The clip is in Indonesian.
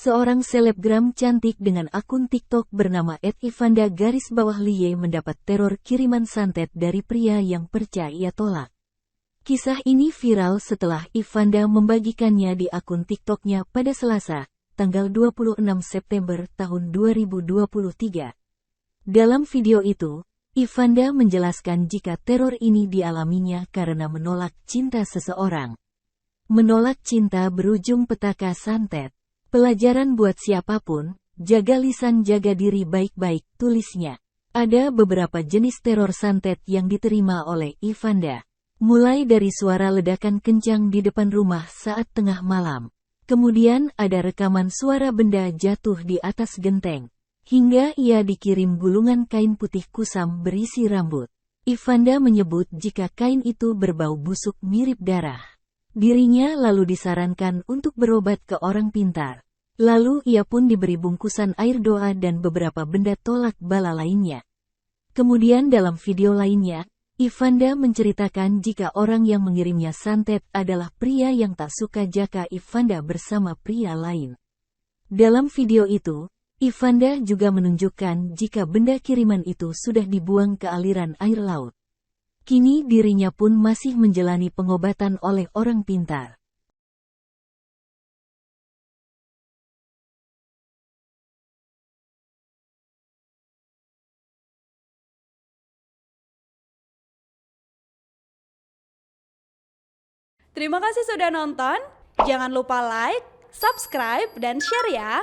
Seorang selebgram cantik dengan akun TikTok bernama @ivanda_liye mendapat teror kiriman santet dari pria yang percaya ia tolak. Kisah ini viral setelah Ivanda membagikannya di akun TikToknya pada Selasa, tanggal 26 September tahun 2023. Dalam video itu, Ivanda menjelaskan jika teror ini dialaminya karena menolak cinta seseorang. Menolak cinta berujung petaka santet. Pelajaran buat siapapun, jaga lisan, jaga diri baik-baik, tulisnya. Ada beberapa jenis teror santet yang diterima oleh Ivanda. Mulai dari suara ledakan kencang di depan rumah saat tengah malam. Kemudian ada rekaman suara benda jatuh di atas genteng. Hingga ia dikirim gulungan kain putih kusam berisi rambut. Ivanda menyebut jika kain itu berbau busuk mirip darah. Dirinya lalu disarankan untuk berobat ke orang pintar. Lalu ia pun diberi bungkusan air doa dan beberapa benda tolak bala lainnya. Kemudian dalam video lainnya, Ivanda menceritakan jika orang yang mengirimnya santet adalah pria yang tak suka jika Ivanda bersama pria lain. Dalam video itu, Ivanda juga menunjukkan jika benda kiriman itu sudah dibuang ke aliran air laut. Kini dirinya pun masih menjalani pengobatan oleh orang pintar. Terima kasih sudah nonton. Jangan lupa like, subscribe, dan share ya.